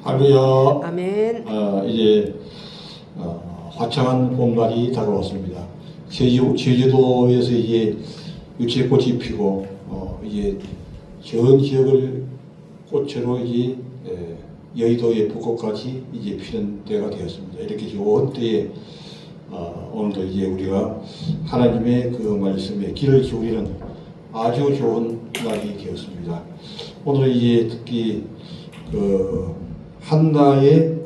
할렐루야. 아멘. 이제 화창한 봄날이 다가왔습니다. 제주도에서 이제 유채꽃이 피고 이제 전 지역을 꽃으로 이제 여의도의 벚꽃까지 이제 피는 때가 되었습니다. 이렇게 좋은 때에 오늘도 이제 우리가 하나님의 그 말씀에 귀를 기울이는 아주 좋은 날이 되었습니다. 오늘은 이제 특히 그 한나의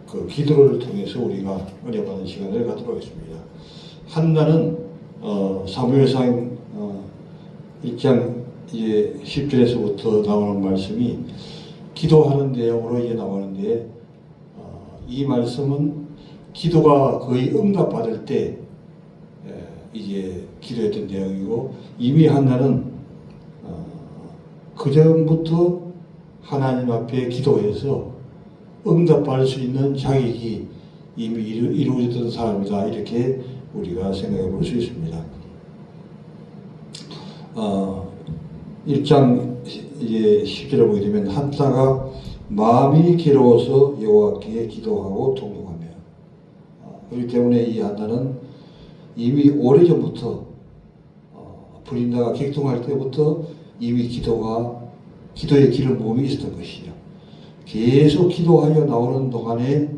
그 기도를 통해서 우리가 은혜 받는 시간을 갖도록 하겠습니다. 한나는 사무엘상 1장 이제 10절에서부터 나오는 말씀이 기도하는 내용으로 이제 나오는데 이 말씀은 기도가 거의 응답받을 때 이제 기도했던 내용이고, 이미 한나는 그 전부터 하나님 앞에 기도해서 응답받을 수 있는 자격이 이미 이루어졌던 사람이다, 이렇게 우리가 생각해 볼 수 있습니다. 1장 이제 10절에 보게 되면 한나가 마음이 괴로워서 여호와께 기도하고 통곡하며, 그렇기 때문에 이 한나는 이미 오래전부터 브린다가 객통할 때부터 이미 기도의 길을 몸이 있었던 것이죠. 계속 기도하여 나오는 동안에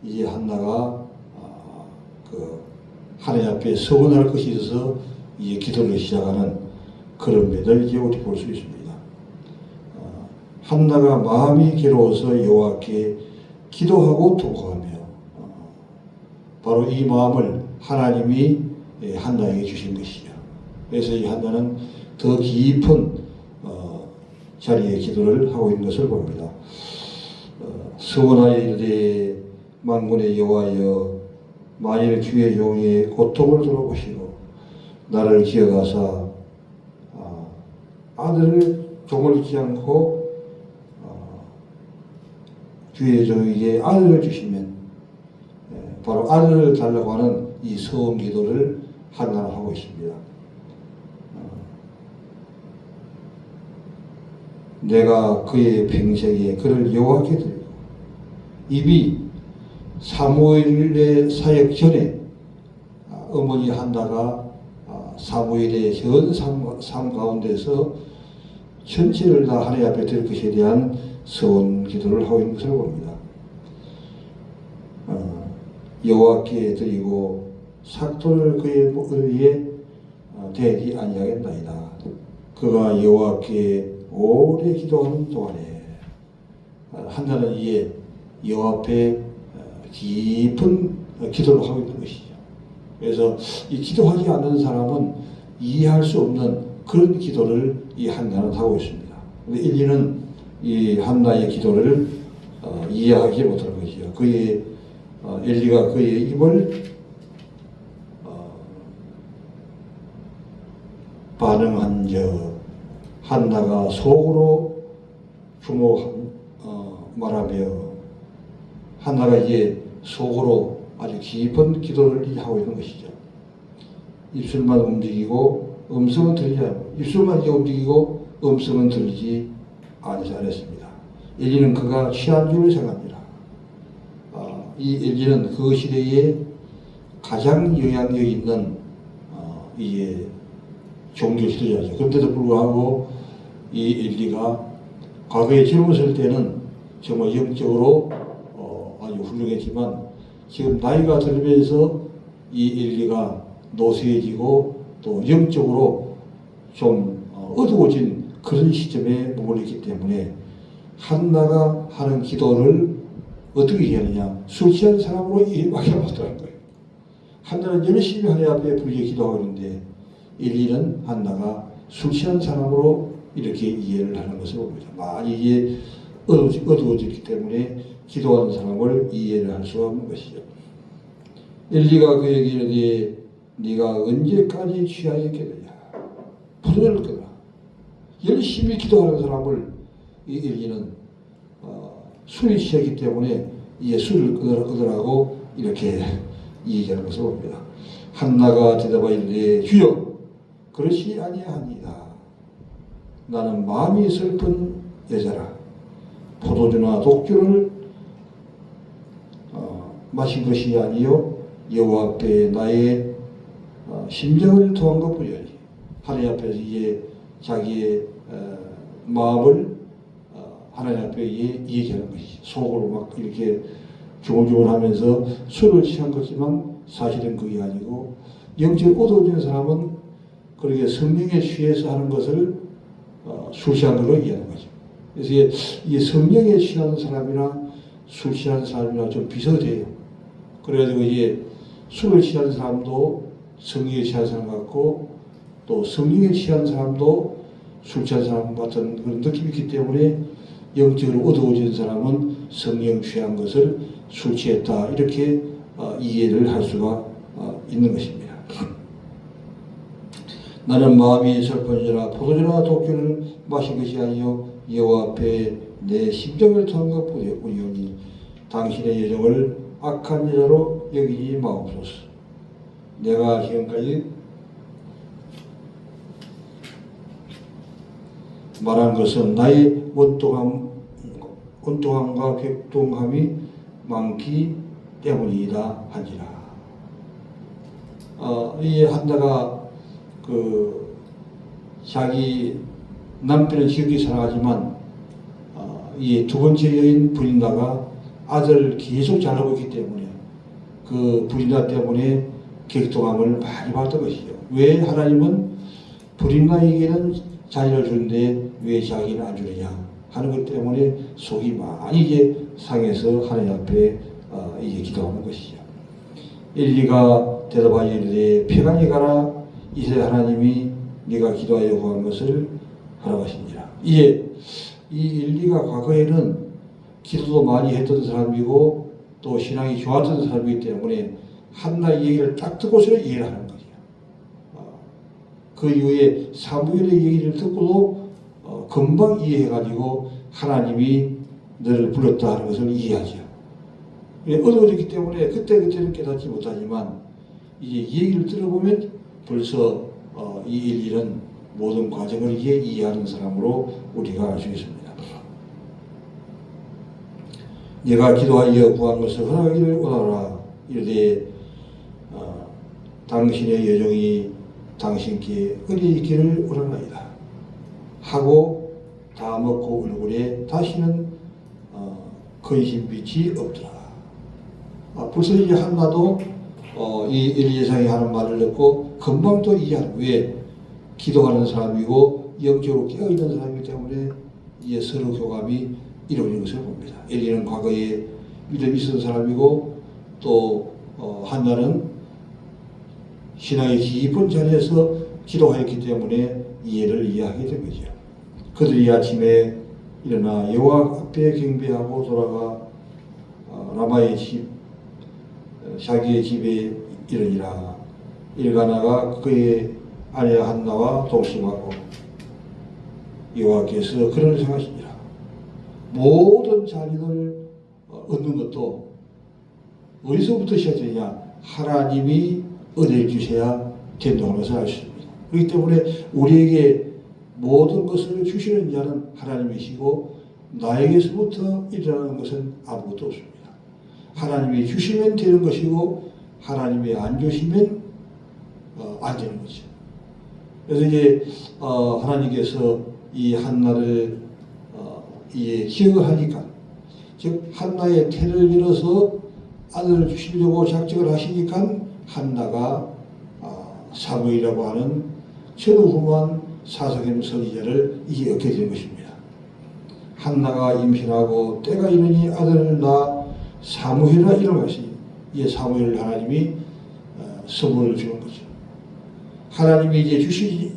이제 한나가 그 하나님 앞에 서원할 것이 있어서 이제 기도를 시작하는 그런 면을 이제 우리 볼 수 있습니다. 한나가 마음이 괴로워서 여호와께 기도하고 통곡하며, 바로 이 마음을 하나님이 한나에게 주신 것이죠. 그래서 이 한나는 더 깊은 자리에 기도를 하고 있는 것을 봅니다. 서원하여 이르되 만군의 여호와여, 만일 주의 종의 고통을 들어보시고 나를 기억하사 아들을 종을 잃지 않고 주의 종에게 아들을 주시면, 바로 아들을 달라고 하는 이 서원 기도를 한나는 하고 있습니다. 내가 그의 평생에 그를 여호와께 드리고, 이미 사무엘의 사역 전에 어머니 한나가 사무엘의 전 삶 가운데서 전체를 다 하나님 앞에 드릴 것에 대한 서원 기도를 하고 있는 것을 봅니다. 여호와께 드리고 삭도를 그의 위에 대지 아니하겠나이다. 그가 여호와께 오래 기도하는 동안에 한나는 이에 여호와 앞에 깊은 기도를 하고 있는 것이죠. 그래서 이 기도하지 않는 사람은 이해할 수 없는 그런 기도를 이 한나는 하고 있습니다. 근데 엘리는 이 한나의 기도를 이해하지 못하는 것이죠. 엘리가 그의 입을 반응한 저 한나가 속으로 말하며, 한나가 이제 속으로 아주 깊은 기도를 하고 있는 것이죠. 입술만 움직이고 음성은 들리지 않고, 입술만 움직이고 음성은 들리지 않았습니다. 엘리는 그가 취한 줄을 생각합니다. 이 엘리는 그 시대에 가장 영향력 있는 이게 종교 지도자죠. 그런데도 불구하고 이 엘리가 과거에 젊었을 때는 정말 영적으로 아주 훌륭했지만, 지금 나이가 들면서 이 엘리가 노쇠해지고 또 영적으로 좀 어두워진 그런 시점에 머물렀기 때문에 한나가 하는 기도를 어떻게 해야 하느냐, 술 취한 사람으로 이해밖에 못하는 거예요. 한나는 열심히 하나님 앞에 불리게 기도하고 있는데, 엘리는 한나가 술 취한 사람으로 이렇게 이해를 하는 것을 봅니다. 많이 이게 어두워졌기 때문에 기도하는 사람을 이해를 할 수가 없는 것이죠. 엘리가 그에게 이르되 네가 언제까지 취하였겠느냐, 부도를 끄라. 열심히 기도하는 사람을 이 엘리는 술이 취했기 때문에 이제 술을 끄더라고 이렇게 이해하는 것을 봅니다. 한나가 대답하여 이르되 주여 그렇지 아니하니이다. 나는 마음이 슬픈 여자라. 포도주나 독주를 마신 것이 아니요 여호와 앞에 나의 심정을 토한 것뿐이니 하나님 앞에서 이제 자기의 마음을 하나님 앞에 얘기하는 것이지. 속으로 막 이렇게 중얼중얼하면서 술을 취한 것이지만 사실은 그게 아니고 영적으로 어두워진 사람은 그렇게 성령에 취해서 하는 것을 술 취한 걸로 이해하는 거죠. 그래서 이게 성령에 취한 사람이나 술 취한 사람이나 좀 비슷해요. 그래가지고 이제 술을 취한 사람도 성령에 취한 사람 같고 또 성령에 취한 사람도 술 취한 사람 같은 그런 느낌이 있기 때문에 영적으로 어두워진 사람은 성령 취한 것을 술 취했다 이렇게 이해를 할 수가 있는 것입니다. 나는 마음이 슬픈지라 포도주나 독주를 마신 것이 아니요 여호와 앞에 내 심정을 토한 것뿐이오니 당신의 여정을 악한 여자로 여기지 마옵소서. 내가 지금까지 말한 것은 나의 원통함과 격동함이 많기 때문이다 하니라. 이 한나가 자기 남편은 지극히 사랑하지만 이 두 번째 여인 브린다가 아들을 계속 잘하고 있기 때문에 그 브린다 때문에 격동함을 많이 받던 것이죠. 왜 하나님은 브린다에게는 자녀를 주는데 왜 자기는 안 주느냐 하는 것 때문에 속이 많이 이제 상해서 하나님 앞에 이제 기도하는 것이죠. 엘리가 대답하여 이르되 평안히 가라. 이제 하나님이 네가 기도하여 구한 것을 허락하시니라. 이제 이 엘리가 과거에는 기도도 많이 했던 사람이고 또 신앙이 좋았던 사람이기 때문에 한나의 얘기를 딱 듣고서는 이해를 하는 거죠. 그 이후에 사무엘의 얘기를 듣고도 금방 이해해가지고 하나님이 너를 불렀다 하는 것을 이해하죠. 어두워졌기 때문에 그때는 깨닫지 못하지만 이제 얘기를 들어보면 벌써 이 엘리는 모든 과정을 이해하는 사람으로 우리가 알 수 있습니다. 네가 기도하여 구한 것을 허락하기를 원하라. 이르되 당신의 여정이 당신께 의리 있기를 원하나이다 하고 다 먹고 얼굴에 다시는 근심빛이 없더라. 벌써 이제 한나도 이 엘리 여성이 하는 말을 듣고 금방 또 이해하는. 왜? 기도하는 사람이고 영적으로 깨어있는 사람이기 때문에 이제 서로 교감이 이루어진 것을 봅니다. 엘리는 과거에 믿음이 있었던 사람이고 또 한나는 신앙의 깊은 자리에서 기도하였기 때문에 이해를 이해하게 된 거죠. 그들이 아침에 일어나 여호와 앞에 경배하고 돌아가 라마의 집 자기의 집에 이르니라. 일가나가 그의 아내 한나와 동침하고 여호와께서 그를 생하시니라. 모든 자녀를 얻는 것도 어디서부터 시작되냐? 하나님이 은혜를 주셔야 된다는 것을 알 수 있습니다. 그렇기 때문에 우리에게 모든 것을 주시는 자는 하나님이시고 나에게서부터 일어나는 것은 아무것도 없습니다. 하나님이 주시면 되는 것이고 하나님이 안 주시면 안 되는 거죠. 그래서 이제 하나님께서 이 한나를 기억을 하니까, 즉 한나의 태를 열어서 아들을 주시려고 작정을 하시니까 한나가 사무엘이라고 하는 전후후무한 사사kem 선지자를 얻게 된 것입니다. 한나가 임신하고 때가 이르니 아들을 낳아 사무엘이라 이름을 하시니 이에 사무엘을 하나님이 선물을 주는 거죠. 하나님이 이제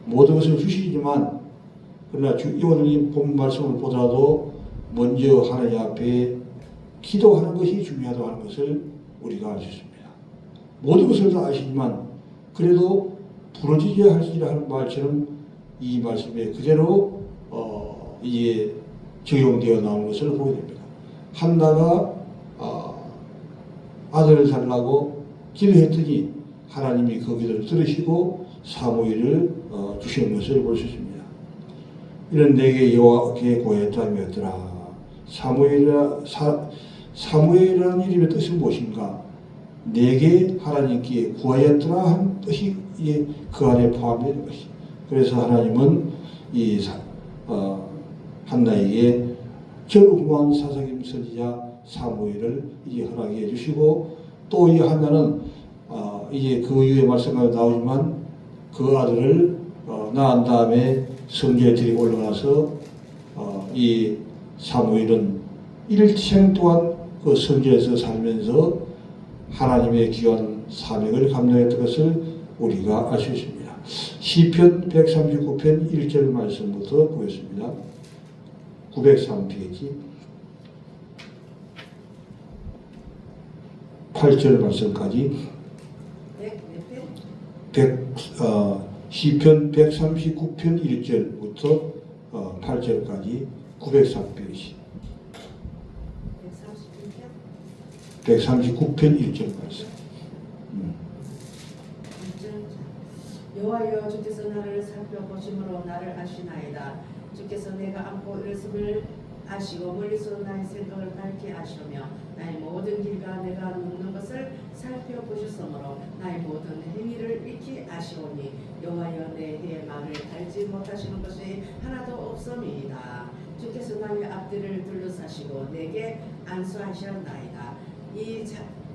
모든 것을 주시지만 그러나 오늘 본 말씀을 보더라도 먼저 하나님 앞에 기도하는 것이 중요하다고 하는 것을 우리가 알 수 있습니다. 모든 것을 다 아시지만 그래도 부러지게 할지라 하는 말처럼 이 말씀에 그대로 이게 적용되어 나오는 것을 보게 됩니다. 한나가 아들을 달라고 기도했더니 하나님이 그 기도를 들으시고 사무엘을 주시는 것을 볼 수 있습니다. 이런 내게 여호와께 고했다며더라. 사무엘이라는 이름의 뜻이 무엇인가? 내게 하나님께 구하였더라 한 뜻이 그 안에 포함되는 것이. 그래서 하나님은 이 한나에게 절후한 사사김 선지자 사무엘을 이제 허락해 주시고, 또 이 한나는 이제 그 이후에 말씀가 나오지만 그 아들을 낳은 다음에 성전에 데리고 올라가서 이 사무엘은 일생 동안 그 성전에서 살면서 하나님의 귀한 사명을 감당했던 것을 우리가 알 수 있습니다. 시편 139편 1절 말씀부터 보겠습니다. 903페이지 8절 말씀까지 시편 139편 1절부터 8절까지 903페이지 139편 1절 말씀. 여호와여, 주께서 나를 살펴보심으로 나를 아시나이다. 주께서 내가 안고 일었음을 아시고 멀리서 나의 생각을 밝게 아시오며 나의 모든 길과 내가 눕는 것을 살펴보셨으므로 나의 모든 행위를 익히 아시오니 여호와여, 내 해의 말을 알지 못하시는 것이 하나도 없음이니이다. 주께서 나의 앞뒤를 둘러사시고 내게 안수하셨나이다.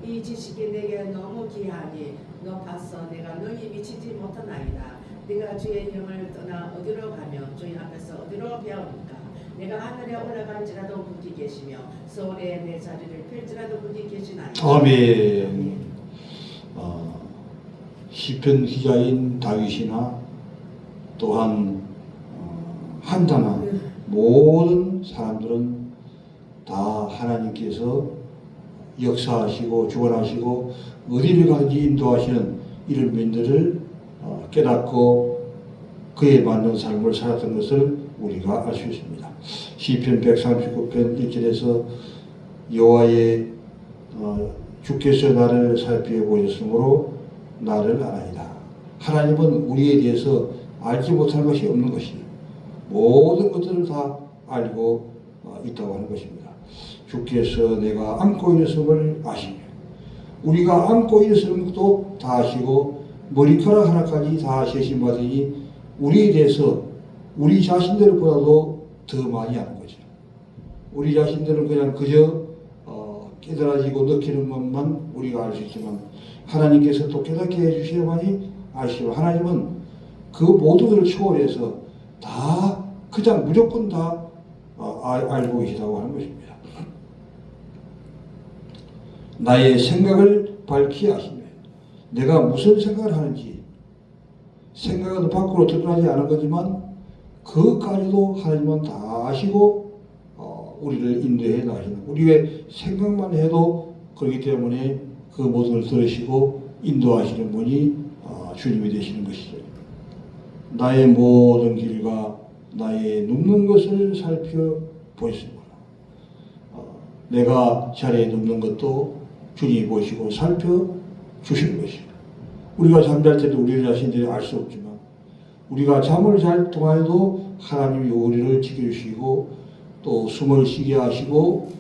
이 지식이 내게 너무 귀하니 높아서 내가 능히 미치지 못하나이다. 네가 주의 영을 떠나 어디로 가며 주의 앞에서 어디로 배웁니까? 내가 하늘에 올라갈지라도 거기 계시며 서울에 내 자리를 펼지라도 거기 계시나이다. 아멘. 시편 기자인 다윗이나 또한 한나나 모든 사람들은 다 하나님께서 역사하시고 주관하시고 어디를 가든지 인도하시는 이런 면들을 깨닫고 그에 맞는 삶을 살았던 것을 우리가 알 수 있습니다. 시편 139편 1절에서 여호와의 주께서 나를 살펴보셨으므로 나를 아나이다. 하나님은 우리에 대해서 알지 못할 것이 없는 것이요 모든 것들을 다 알고 있다고 하는 것입니다. 주께서 내가 안고 일었음을 아시며, 우리가 안고 일었을 것도 다 아시고 머리카락 하나까지 다 세심받으니 우리에 대해서 우리 자신들보다도 더 많이 아는 거죠. 우리 자신들은 그냥 그저 깨달아지고 느끼는 것만 우리가 알 수 있지만 하나님께서 또 깨닫게 해주셔야만이 아시고, 하나님은 그 모든 것을 초월해서 다 그냥 무조건 다 알고 계시다고 하는 것입니다. 나의 생각을 밝히 아시며, 내가 무슨 생각을 하는지 생각은 밖으로 드러나지 않은 거지만 그것까지도 하나님은 다 아시고 우리를 인도해 나가시는, 우리의 생각만 해도 그렇기 때문에 그 모든 걸 들으시고 인도하시는 분이 주님이 되시는 것이죠. 나의 모든 길과 나의 눕는 것을 살펴보셨습니다. 내가 자리에 눕는 것도 주님이 보시고 살펴주시는 것이죠. 우리가 잠잘 때도 우리 자신들이 알 수 없지만 우리가 잠을 잘 동안에도 하나님이 우리를 지켜주시고 또 숨을 쉬게 하시고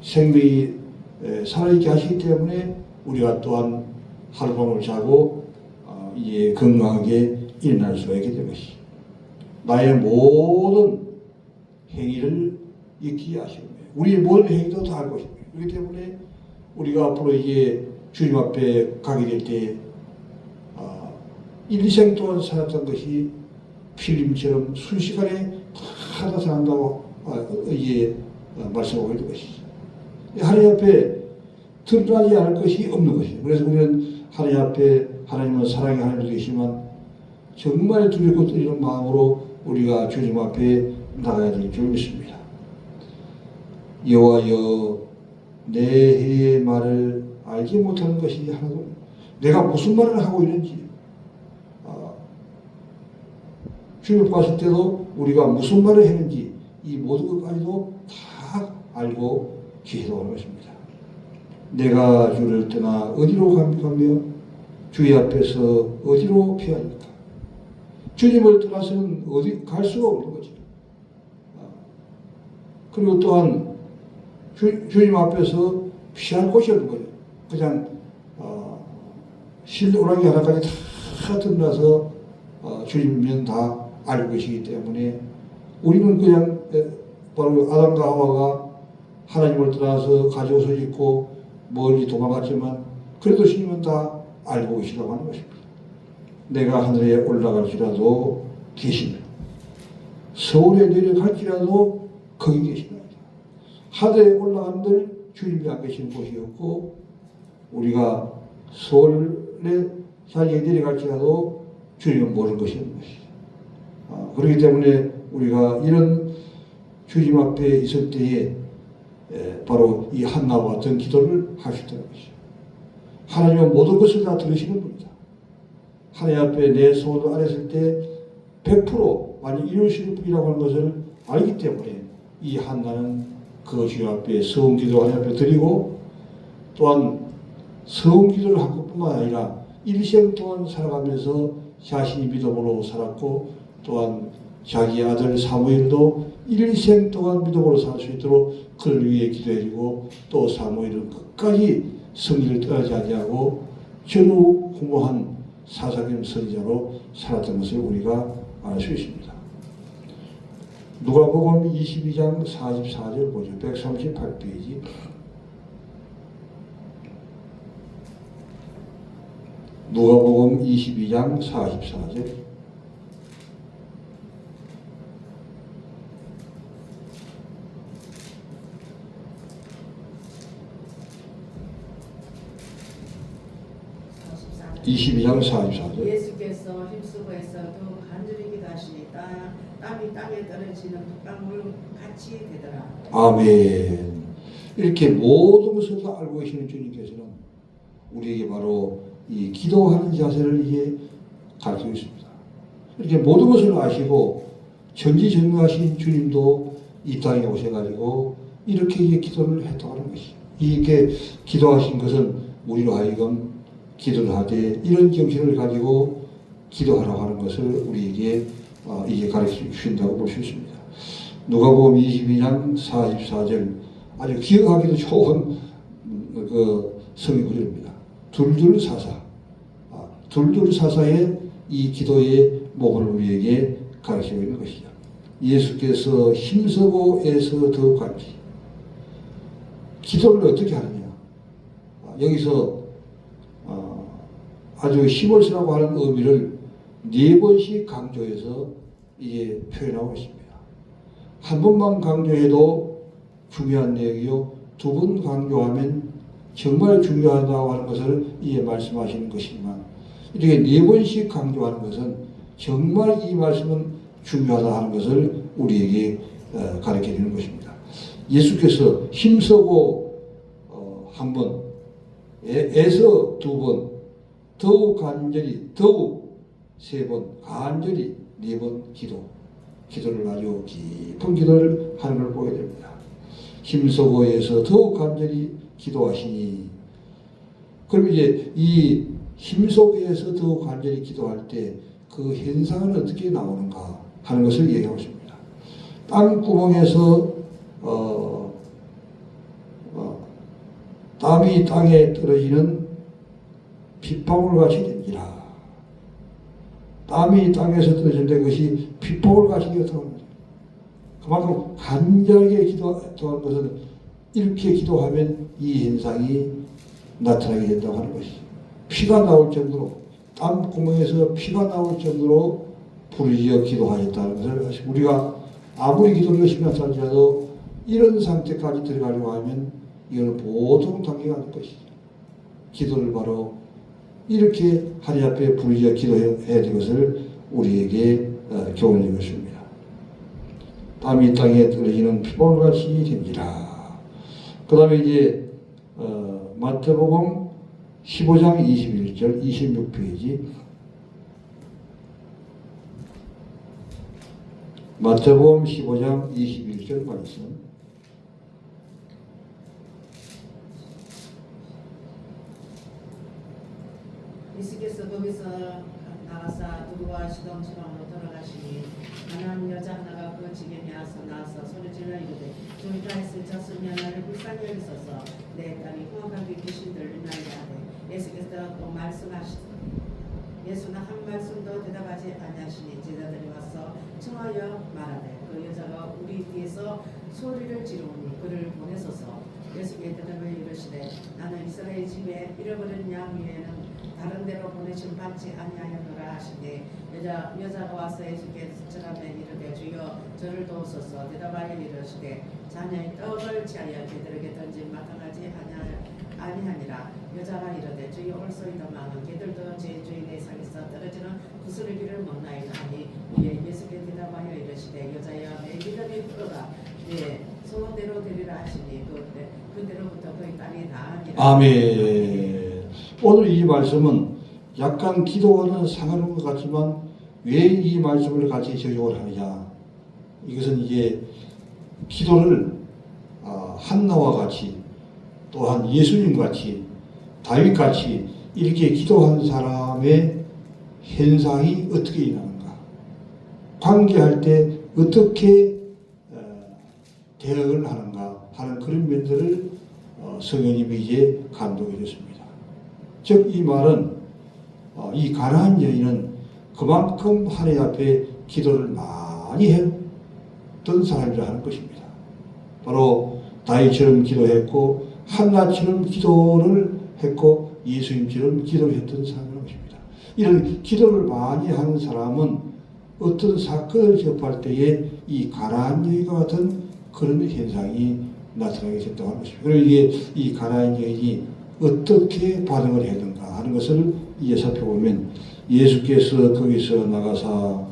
생명이 살아있게 하시기 때문에 우리가 또한 하룻밤을 자고 이제 건강하게 일어날 수가 있게 된 것이죠. 나의 모든 행위를 익히 하시고 우리의 모든 행위도 다 알 것입니다. 그렇기 때문에 우리가 앞으로 이제 주님 앞에 가게 될 때 일생 동안 살았던 것이 필름처럼 순식간에 다 나타난다고 이제 말씀하고 있는 것이죠. 하나님 앞에 드러나지 않을 것이 없는 것이에요. 그래서 우리는 하나님 앞에, 하나님은 사랑의 하나님도 계시지만 정말 두렵고 떨리는 마음으로 우리가 주님 앞에 나가야 될 줄 믿습니다. 여호와여, 내 해의 말을 알지 못하는 것이 하나도, 내가 무슨 말을 하고 있는지 주님 봤을 때도 우리가 무슨 말을 했는지 이 모든 것까지도 다 알고 계시다고 하는 것입니다. 내가 주를 떠나 어디로 가며 주의 앞에서 어디로 피합니까? 주님을 떠나서는 어디 갈 수가 없는 거죠. 그리고 또한 주님 앞에서 피할 곳이 없는 거예요. 그냥 실오라기 하나까지 다 드러나서 주님은 다 알고 계시기 때문에 우리는 그냥 바로 아담과 하와가 하나님을 떠나서 가지고서 있고 멀리 도망갔지만 그래도 주님은 다 알고 계시다고 하는 것입니다. 내가 하늘에 올라갈지라도 계시며 서울에 내려갈지라도 거기 계시다. 하늘에 올라간들 주님이 안 계시는 곳이 없고 우리가 서울에 자리에 내려갈지라도 주님은 모르는 것이 없는 것이죠. 그렇기 때문에 우리가 이런 주님 앞에 있을 때에 바로 이 한나와 같은 기도를 할 수 있다는 것이죠. 하나님은 모든 것을 다 들으시는 분이다. 하나님 앞에 내 소원을 아뢰었을 때 100% 만약 이루시는 분이라고 하는 것을 알기 때문에 이 한나는 그 주님 앞에 서원기도 하나님 앞에 드리고 또한 서원기도를 한 것뿐만 아니라 일생 동안 살아가면서 자신이 믿음으로 살았고 또한 자기 아들 사무엘도 일생 동안 믿음으로 살 수 있도록 그를 위해 기도해주고 또 사무엘은 끝까지 성리를 떠나지 아니하고 전후무한 사사김 선지자로 살았던 것을 우리가 알 수 있습니다. 누가복음 22장 44절 보죠. 138페이지. 누가복음 22장 44절. 예수께서 힘쓰고에서 더욱 간절히 기도하시니 땀이 땅에 떨어지는 흙방울 같이 되더라. 아멘. 이렇게 모든 것을 다 알고 계시는 주님께서는 우리에게 바로 이 기도하는 자세를 이제 가르치고 있습니다. 이렇게 모든 것을 아시고 전지전능하신 주님도 이 땅에 오셔가지고 이렇게 이제 기도를 했다고 하는 것이죠. 이렇게 기도하신 것은 우리로 하여금 기도를 하되 이런 정신을 가지고 기도하라고 하는 것을 우리에게 이제 가르쳐 주신다고 볼 수 있습니다. 누가복음 22장 44절 아주 기억하기도 좋은 그 성경 구절입니다. 둘둘사사. 둘둘사사의 이 기도의 목을 우리에게 가르치고 있는 것이죠. 예수께서 힘쓰고 애써 더욱 간지. 기도를 어떻게 하느냐. 여기서 아주 힘을 쓰라고 하는 의미를 4번씩 강조해서 이게 표현하고 있습니다. 한 번만 강조해도 중요한 내용이요. 2번 강조하면 정말 중요하다고 하는 것을 이에 말씀하시는 것이지만 이렇게 4번씩 강조하는 것은 정말 이 말씀은 중요하다 하는 것을 우리에게 가르쳐 주는 것입니다. 예수께서 힘쓰고 한 번, 애써 2번, 더욱 간절히, 더욱 3번, 간절히 4번 기도를 아주 깊은 기도를 하는 걸 보게 됩니다. 힘쓰고 애써 더욱 간절히 기도하시니. 그럼 이제 이 힘쓰고 애써 더욱 간절히 기도할 때 그 현상은 어떻게 나오는가 하는 것을 얘기하고 있습니다. 땅구멍에서 땀이 땅에 떨어지는 핏방울같이 된지라. 땀이 땅에서 떨어지는데 그것이 핏방울같이 되었다고 합니다. 그만큼 간절하게 기도하는 것은 이렇게 기도하면 이 현상이 나타나게 된다고 하는 것이죠. 피가 나올 정도로 땀구멍에서 피가 나올 정도로 부르짖어 기도하였다는 것을 우리가 아무리 기도를 열심히 할지라도 이런 상태까지 들어가려고 하면 이건 보통 단계가 아닐 것이죠. 기도를 바로 이렇게 하나님 앞에 부르짖어 기도해야 될 것을 우리에게 교훈을 주고 있습니다. 땀이 땅에 떨어지는 피방울같이 된지라. 그 다음에 이제 마태복음 15장 21절 26페이지. 마태복음 15장 21절 말씀. 예수께서 거기서 나가사 두루와 시돈 지방으로 돌아가시니 가나안 여자 하나가 그 지경에 나서 소리질러 이르되 다윗의 자손이여 나를 불쌍히 여기소서. 내 딸이 흉악하게 귀신들을 나에게 하되 예수께서 또 말씀하시되 예수는 한 말씀도 대답하지 아니하시니 제자들이 와서 청하여 말하되 그 여자가 우리 뒤에서 소리를 지르니 그를 보내소서. 예수께 대답하여 이르시되 나는 이스라엘 집에 잃어버린 양 위에는 다른 데로 보내심 받지 아니하였노라 하시되 여자가 와서 예수께 절하며 이르되 주여 저를 도우소서. 대답하여 이르시되 자녀의 떡을 취하여 개들에게 던진 마땅하지 아니하니라. 여자가 이르되 주여 올소이다마는 개들도 제 주인의 상에서 떨어지는 구스러기를 먹나이다 하니 이에 예수께 대답하여 이르시되 여자여 내 믿음이 크도다. 네 소원대로 되리라 하시니 그때로부터 그의 딸이 나으니라. 아멘. 오늘 이 말씀은 약간 기도와는 상관없는 것 같지만 왜 이 말씀을 같이 적용을 하느냐. 이것은 이게 기도를 한나와 같이 또한 예수님 같이 다윗 같이 이렇게 기도한 사람의 현상이 어떻게 일어나는가, 관계할 때 어떻게 대응을 하는가 하는 그런 면들을 성령님이 이제 감동해 줬습니다. 즉 이 말은 이 가나안 여인은 그만큼 하나님 앞에 기도를 많이 했던 사람이라 하는 것입니다. 바로 다윗처럼 기도했고 한나처럼 기도를 했고 예수님처럼 기도를 했던 사람이라는 것입니다. 이런 기도를 많이 하는 사람은 어떤 사건을 접할 때에 이 가나안 여인과 같은 그런 현상이 나타나게 됐다고 하는 것입니다. 그리고 이게 이 가나안 여인이 어떻게 반응을 했는가 하는 것을 이제 살펴보면 예수께서 거기서 나가사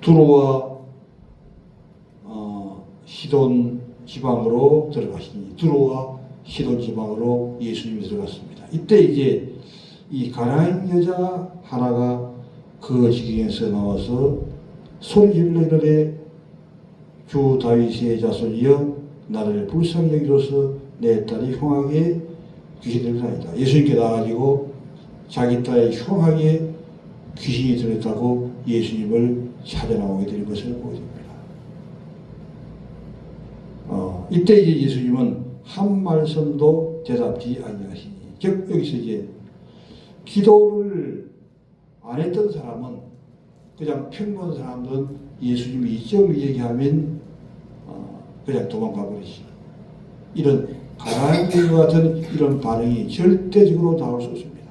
두로와 시돈 지방으로 들어가시니 두로와 시돈 지방으로 예수님이 들어갔습니다. 이때 이제 이 가나안 여자 하나가 그 지경에서 나와서 소리 질러 이르되 주 다윗의 자손이여 나를 불쌍히 여기소서. 내 딸이 흉하게 귀신이 들었나이다. 예수님께 나가지고 자기 딸이 흉하게 귀신이 들었다고 예수님을 찾아나오게 되는 것을 보게 됩니다. 이때 이제 예수님은 한 말씀도 대답지 아니하시니, 즉 여기서 이제 기도를 안 했던 사람은 그냥 평범한 사람들은 예수님이 이 점을 얘기하면 그냥 도망가 버리시. 이런 가나안 여인 같은 이런 반응이 절대적으로 나올 수 없습니다.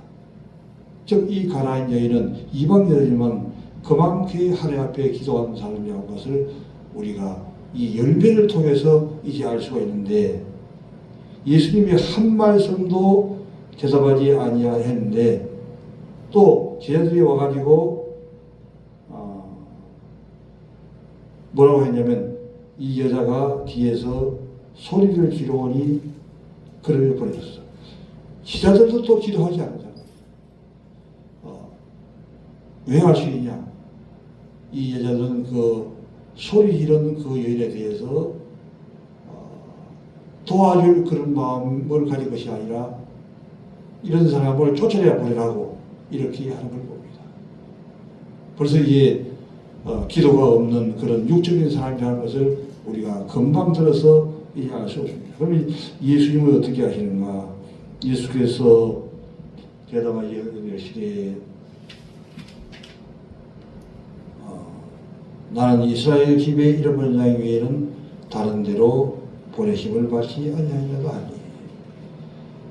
즉 이 가나안 여인은 이방 여인이지만 그만큼 하나님 앞에 기도하는 사람이라는 것을 우리가 이 열매를 통해서 이제 알 수가 있는데, 예수님이 한 말씀도 대답하지 아니하였는데 또 제자들이 와가지고 뭐라고 했냐면 이 여자가 뒤에서 소리를 지르오니 그를 보내줬어. 제자들도 또 기도하지 않잖아. 왜 할 수 있냐? 이 여자는 그 소리 지르는 그 여인에 대해서 도와줄 그런 마음을 가진 것이 아니라 이런 사람을 쫓아내야 보내라고 이렇게 하는 걸 봅니다. 벌써 이게 기도가 없는 그런 육적인 사람이라는 것을 우리가 금방 들어서 이해할 수 없습니다. 그러면 예수님은 어떻게 하시는가? 예수께서 대답하여 이르시되 나는 이스라엘 집에 잃어버린 양 외에는 다른 데로 보내심을 받지 아니하니라 하니.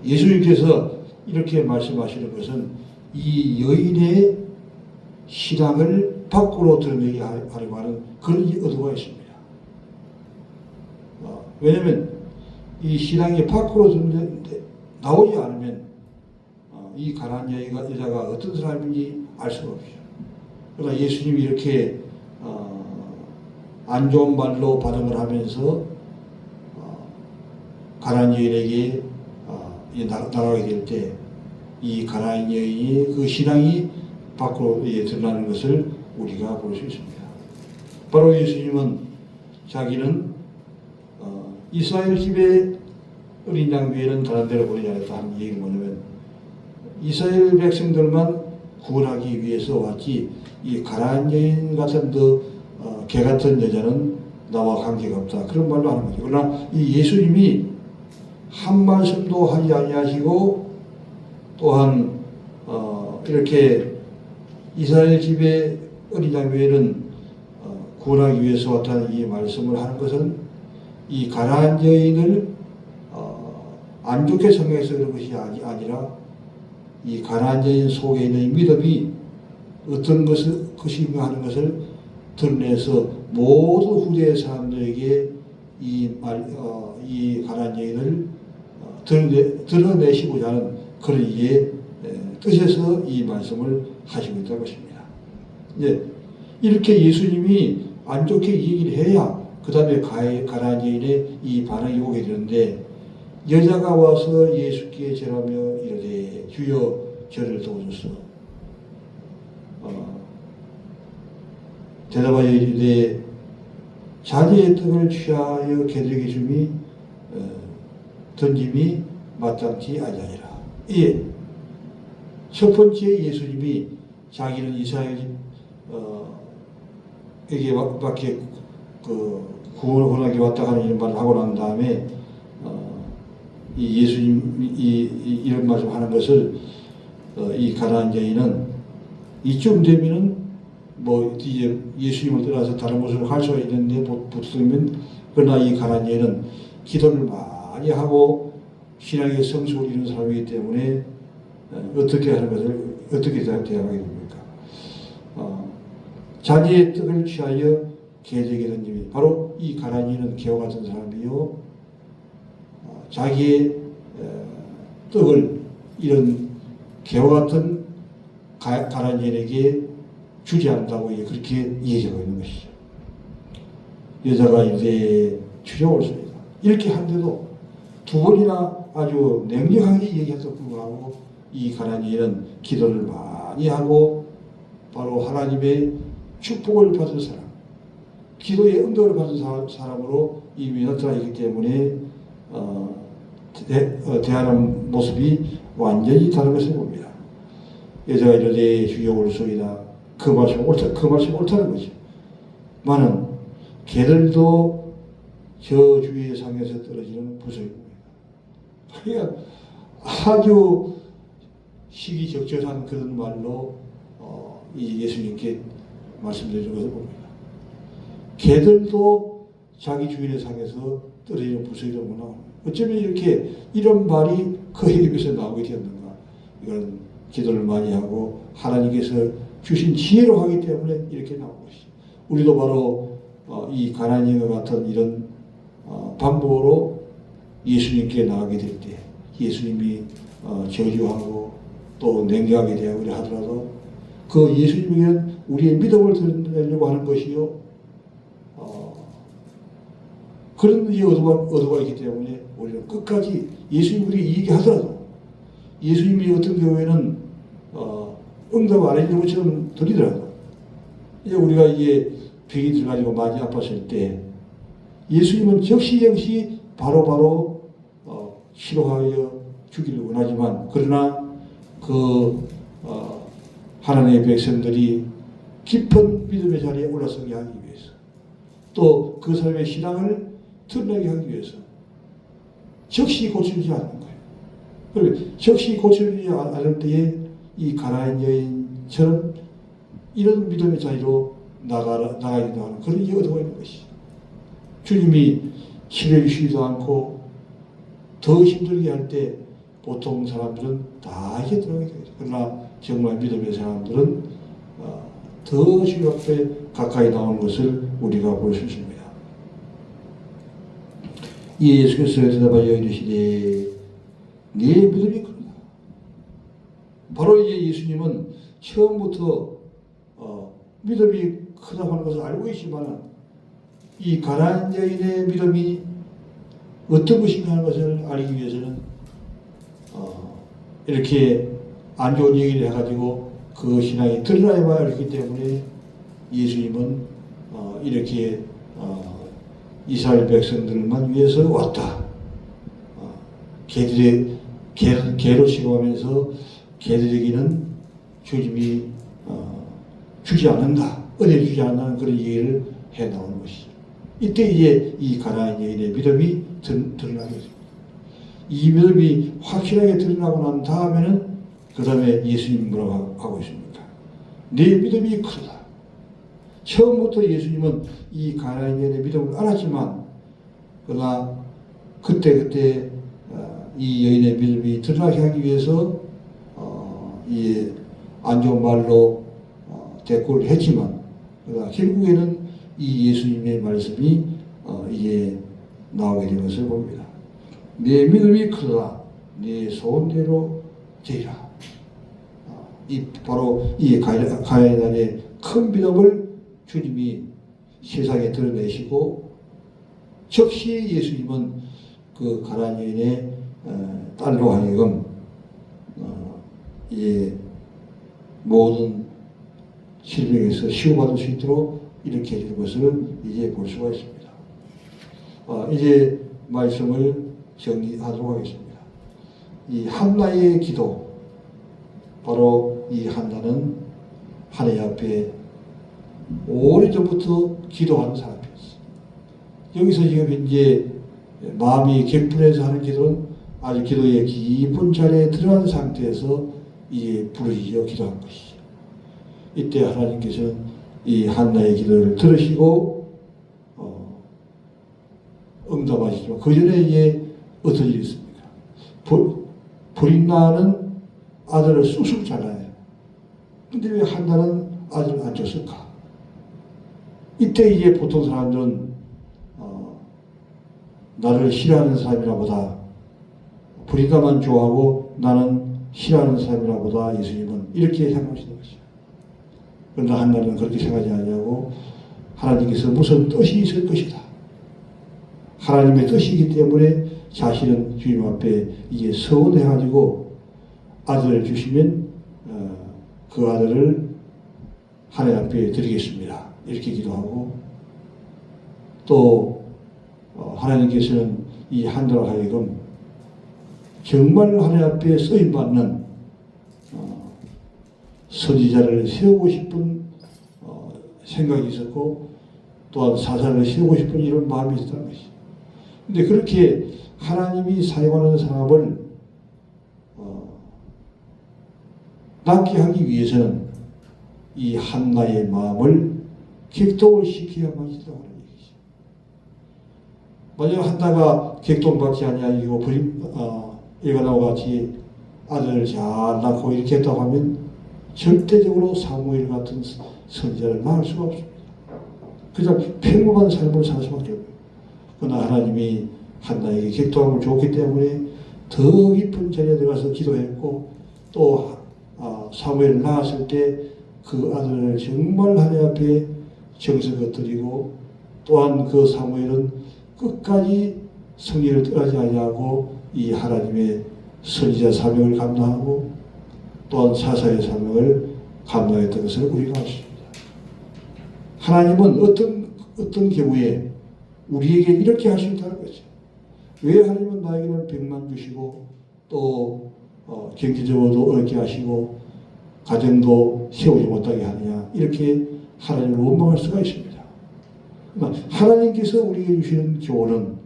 예수님께서 이렇게 말씀하시는 것은 이 여인의 신앙을 밖으로 드러내게 하려고 하는 그런 의도가 있습니다. 왜냐하면 이 신앙이 밖으로 나오지 않으면 이 가나안 여자가 어떤 사람인지 알 수가 없죠. 그러나 예수님이 이렇게 안 좋은 말로 반응을 하면서 가나안 여인에게 나가게 될 때 이 가나안 여인이 그 신앙이 밖으로 드러나는 것을 우리가 볼 수 있습니다. 바로 예수님은 자기는 이스라엘 집에 어린 양 외에는 다른 데로 보내지 않았다 하는 얘기는 뭐냐면 이스라엘 백성들만 구원하기 위해서 왔지 이 가난한 여인 같은 개 같은 여자는 나와 관계가 없다. 그런 말도 하는 거죠. 그러나 이 예수님이 한 말씀도 하지 아니하시고 또한 이렇게 이스라엘 집에 어린 양교회는 구원하기 위해서 왔다는 이 말씀을 하는 것은 이 가난한 여인을 안 좋게 생각해서 그런 것이 아니라 이 가난한 여인 속에 있는 믿음이 어떤 것인가 하는 것을 드러내서 모든 후대 사람들에게 이 가난한 여인을 드러내시고자 하는 그런 이의 뜻에서 이 말씀을 하시고 있다는 것입니다. 이제 이렇게 예수님이 안 좋게 얘기를 해야 그 다음에 가난한 여인의 이 반응이 오게 되는데 여자가 와서 예수께 절하며 이르되 주여 저를 도우소서. 대답하여 이르되 자기의 떡을 취하여 개들에게 줌이 던짐이 마땅치 아니하니라. 예. 첫 번째 예수님이 자기는 이스라엘 에게 밖에 구원을 권하게 왔다 하는 이런 말을 하고 난 다음에 이 예수님이 이런 말씀 하는 것을 이 가난한 여인은 이쯤 되면은 뭐 이제 예수님을 떠나서 다른 것을 할 수가 있는데 보통이면 그러나 이 가난한 여인은 기도를 많이 하고 신앙의 성숙을 이룬 사람이기 때문에 어떻게 하는 것을 어떻게 대응하게 됩니까? 자기의 떡을 취하여 개들에게 던짐이 바로 이 가난한 여인은 개와 같은 사람이요 자기의 떡을 이런 개와 같은 가난한 여인에게 주지 않는다고 그렇게 얘기하고 있는 것이죠. 여자가 이제 주저올습니다. 이렇게 한데도 두 번이나 아주 냉정하게 얘기해서 불구하고 이 가난한 여인은 기도를 많이 하고 바로 하나님의 축복을 받은 사람, 기도의 응답을 받은 사람으로 이미 나타나 있기 때문에 대하는 모습이 완전히 다른 것을 봅니다. 여자가 이르되 주여 올소이다. 그 말씀 옳다는 거죠. 많은 개들도 저 주위의 상에서 떨어지는 부서입니다. 그러니까 아주 시기적절한 그런 말로 이 예수님께 말씀드리는 것을 봅니다. 개들도 자기 주인의 상에서 떨어지는 부서이라고 나옵니다. 어쩌면 이렇게 이런 말이 그의 입에서 나오게 되었는가? 이건 기도를 많이 하고 하나님께서 주신 지혜로 하기 때문에 이렇게 나온 것이죠. 우리도 바로 이 가난한 여인과 같은 이런 방법으로 예수님께 나가게 될 때 예수님이 저주하고 또 냉정하게 대하고 하더라도 그 예수님에게는 우리의 믿음을 드러내려고 하는 것이요. 그런 의도가 있기 때문에 우리는 끝까지 예수님 우리에게 얘기하더라도 예수님이 어떤 경우에는 응답 안 해주는 것처럼 들리더라도 이제 우리가 이게 병이 들어가지고 많이 아팠을 때 예수님은 역시 바로 치료하여 주기를 원하지만 그러나 하나님의 백성들이 깊은 믿음의 자리에 올라서게 하기 위해서 또 그 사람의 신앙을 드러내게 하기 위해서 즉시 고쳐지지 않는 거예요. 그리고 즉시 고쳐지지 않을 때에 이 가난한 여인처럼 이런 믿음의 자리로 나가야 된다는 그런 의도가 있는 것이죠. 주님이 치료해 주시지도 않고 더 힘들게 할 때 보통 사람들은 다 이게 들어가게 되죠. 그러나 정말 믿음의 사람들은 더 주님 앞에 가까이 나오는 것을 우리가 볼 수 있습니다. 이 예수께서 대답하여 이르시되 네 믿음이 크다. 바로 이제 예수님은 처음부터 믿음이 크다고 하는 것을 알고 있지만 이 가난한 여인의 믿음이 어떤 것인가 하는 것을 알기 위해서는 이렇게 안 좋은 얘기를 해가지고 그 신앙이 드러나야 알기 때문에 예수님은 이렇게 이스라엘 백성들만 위해서 왔다. 개로 취급하면서 개들에게는 주님이 주지 않는다, 은혜 주지 않는다는 그런 얘기를 해 나오는 것이죠. 이때 이제 이 가나안 여인의 믿음이 드러나게 됩니다. 이 믿음이 확실하게 드러나고 난 다음에는 그 다음에 예수님 뭐라고 하고 있습니까? 내 믿음이 크다. 처음부터 예수님은 이 가나안 여인의 믿음을 알았지만 그러나 그때 이 여인의 믿음이 드러나게 하기 위해서 이 안 좋은 말로 대꾸를 했지만 그러나 결국에는 이 예수님의 말씀이 이게 나오게 된 것을 봅니다. 내 믿음이 크다. 내 소원대로 되리라. 이 바로 이 가나안의 큰 믿음을 주님이 세상에 드러내시고 즉시 예수님은 그 가나안 여인의 딸로 하여금 이 모든 질병에서 치유받을 수 있도록 이렇게 해주는 것을 이제 볼 수가 있습니다. 이제 말씀을 정리하도록 하겠습니다. 이 한나의 기도, 바로 이 한나는 하나님 앞에 오래전부터 기도하는 사람이었어요. 여기서 지금 이제 마음이 격분해서 하는 기도는 아주 기도의 깊은 자리에 들어간 상태에서 이제 부르짖어 기도한 것이죠. 이때 하나님께서는 이 한나의 기도를 들으시고 응답하시지만 그 전에 이제 어떤 일이 있습니까? 브린나는 아들을 쑥쑥 잘라요. 근데 왜 한나는 아들을 안 줬을까? 이때 이제 보통 사람들은 나를 싫어하는 사람이라 보다 브린나만 좋아하고 나는 싫어하는 사람이라 보다 예수님은 이렇게 생각하시는 것이죠. 그러나 한나는 그렇게 생각하지 않냐고 하나님께서 무슨 뜻이 있을 것이다. 하나님의 뜻이기 때문에 자신은 주님 앞에 이게 서운해가지고 아들을 주시면 그 아들을 하나님 앞에 드리겠습니다. 이렇게 기도하고 또 하나님께서는 이 한나로 하여금 정말 하나님 앞에 쓰임받는 선지자를 세우고 싶은 생각이 있었고 또한 사사를 세우고 싶은 이런 마음이 있었다는 것이죠. 근데 그렇게 하나님이 사용하는 사람을 낫게 하기 위해서는 이 한나의 마음을 격동을 시켜야만 있다고 하는 얘기죠. 만약 한나가 격동받지 아니하고 일가나와 같이 아들을 잘 낳고 이렇게 했다고 하면 절대적으로 사무엘 같은 선지자를 낳을 수가 없습니다. 그냥 평범한 삶을 살 수밖에 없어요. 그러나 하나님이 한나에게 격동함을 줬기 때문에 더 깊은 자리에 들어가서 기도했고 또 사무엘을 낳았을 때 그 아들을 정말 하나님 앞에 정성껏 드리고 또한 그 사무엘은 끝까지 성의를 떠나지 아니하고 이 하나님의 선지자 사명을 감당하고 또한 사사의 사명을 감당했던 것을 우리가 알습니다. 하나님은 어떤 경우에 우리에게 이렇게 할 수 있다는 거죠. 왜 하나님은 나에게는 100만 주시고 또 경제적으로도 어렵게 하시고 가정도 세우지 못하게 하느냐 이렇게 하나님을 원망할 수가 있습니다. 하나님께서 우리에게 주시는 교훈은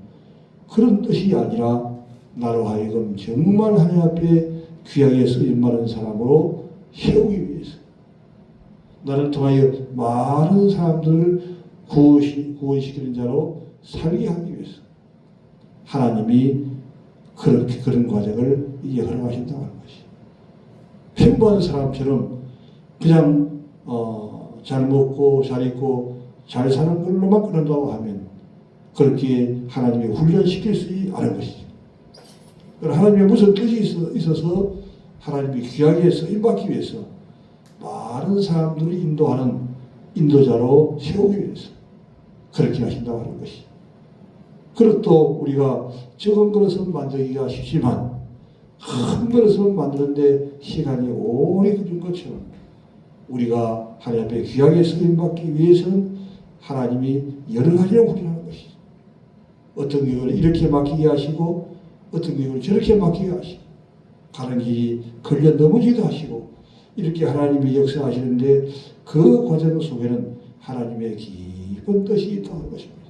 그런 뜻이 아니라 나로 하여금 정말 하나님 앞에 귀하게 쓰임받은 사람으로 세우기 위해서 나를 통하여 많은 사람들을 구원시키는 자로 살게 하기 위해서 하나님이 그런 과정을 이제 허락하신다고 하는 것이. 평범한 사람처럼 그냥 잘 먹고 잘 입고 잘 사는 걸로만 끝난다고 하면 그렇게 하나님이 훈련시킬 수 않은 것이죠. 하나님의 무슨 뜻이 있어서 하나님이 귀하게 쓰임받기 위해서 많은 사람들을 인도하는 인도자로 세우기 위해서 그렇게 하신다고 하는 것이. 그릇도 우리가 적은 그릇은 만들기가 쉽지만 큰 그릇은 만드는데 시간이 오래 걸린 것처럼 우리가 하나님 앞에 귀하게 쓰임받기 위해서는 하나님이 여러 가지로 훈련하는 것이죠. 어떤 경우는 이렇게 맡기게 하시고 어떤 경우는 저렇게 맡기게 하시고 가는 길이 걸려 넘어지기도 하시고 이렇게 하나님이 역사하시는데 그 과정 속에는 하나님의 깊은 뜻이 있다는 것입니다.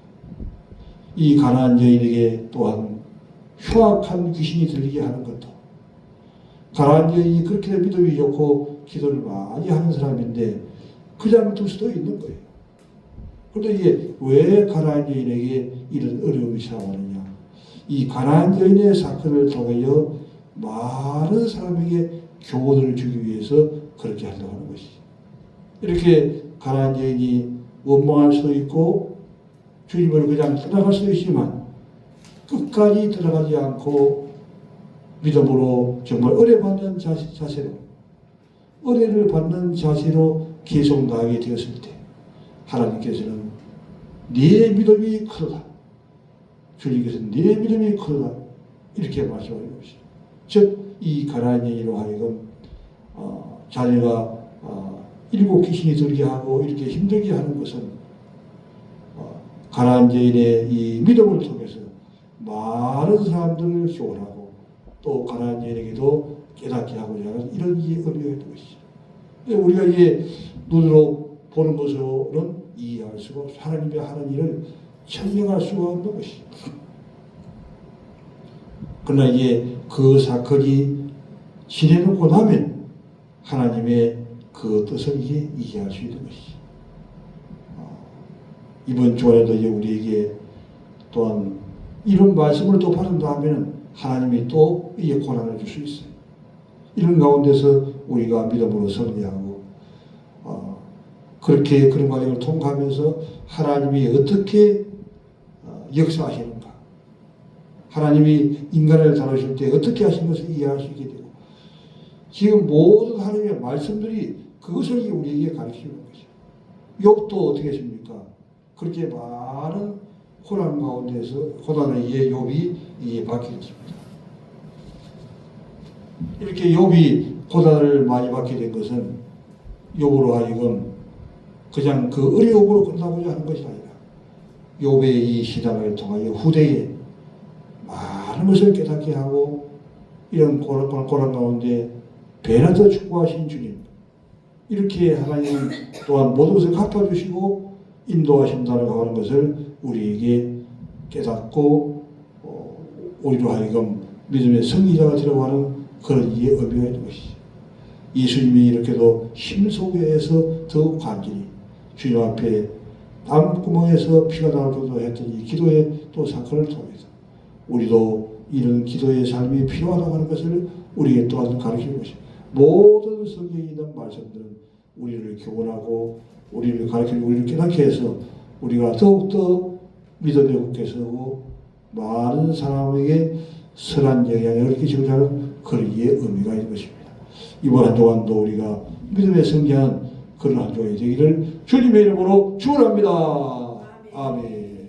이 가난한 여인에게 또한 흉악한 귀신이 들리게 하는 것도, 가난한 여인이 그렇게 믿음이 좋고 기도를 많이 하는 사람인데 그냥 둘 수도 있는 거예요. 그런데 이게 왜 가난한 여인에게 이런 어려움이 생기느냐? 이 가난한 여인의 사건을 통하여 많은 사람에게 교훈을 주기 위해서 그렇게 하려고 하는 것이죠. 이렇게 가난한 여인이 원망할 수도 있고 주님을 그냥 떠나갈 수도 있지만 끝까지 들어가지 않고 믿음으로 정말 은혜받는 자세로, 은혜를 받는 자세로 계속 나가게 되었을 때 하나님께서는 네 믿음이 크다, 주님께서는 네 믿음이 크다 이렇게 말씀하는 것이죠. 즉 이 가난한 여인으로 하여금 자녀가 7 귀신이 들게 하고 이렇게 힘들게 하는 것은 가난한 여인의 이 믿음을 통해서 많은 사람들을 교훈하고 또 가난한 여인에게도 깨닫게 하고자 하는 이런 의미가 있는 것이죠. 우리가 이게 눈으로 보는 것으로는 이해할 수가 없어. 하나님의 하는 일을 설명할 수가 없는 것이죠. 그러나 이게 그 사건이 지내놓고 나면 하나님의 그 뜻을 이해할 수 있는 것이죠. 이번 주간에도 이제 우리에게 또한 이런 말씀을 또 받은다 하면 하나님이 또 이게 고난을 줄 수 있어요. 이런 가운데서 우리가 믿음으로 승리하고 그렇게 그런 과정을 통과하면서 하나님이 어떻게 역사하시는가, 하나님이 인간을 다루실 때 어떻게 하신 것을 이해할 수 있게 되고 지금 모든 하나님의 말씀들이 그것을 우리에게 가르치는 것이죠. 욥도 어떻게 했습니까? 그렇게 많은 고난 가운데서 고난을 위해 욥이 받게 됐습니다. 이렇게 욥이 고난을 많이 받게 된 것은 욥으로 하여금 그냥 그 어려움으로 끝나고자 하는 것이 아니라 욥의 이 신앙을 통하여 후대에 많은 것을 깨닫게 하고 이런 고난 가운데 배나 더 축복하신 주님, 이렇게 하나님 또한 모든 것을 갚아주시고 인도하신다는 하는 것을 우리에게 깨닫고 우리로 하여금 믿음의 승리자가 되려고 하는 그런 이의 의미가 있는 것이죠. 예수님이 이렇게도 힘 속에서 더욱 간절히 주님 앞에 땀구멍에서 피가 나올 정도 했던 이 기도의 또 사건을 통해서 우리도 이런 기도의 삶이 필요하다고 하는 것을 우리에게 또한 가르치는 것입니다. 모든 성경에 있는 말씀들은 우리를 교훈하고 우리를 가르치고 우리를 깨닫게 해서 우리가 더욱더 믿음에 굳게 서고 많은 사람에게 선한 영향을 끼치고자 하는 그런 이의 의미가 있는 것입니다. 이번 한 주간도 우리가 믿음에 성장한 그런 한 주간이 되기를 주님의 이름으로 축원합니다. 아멘.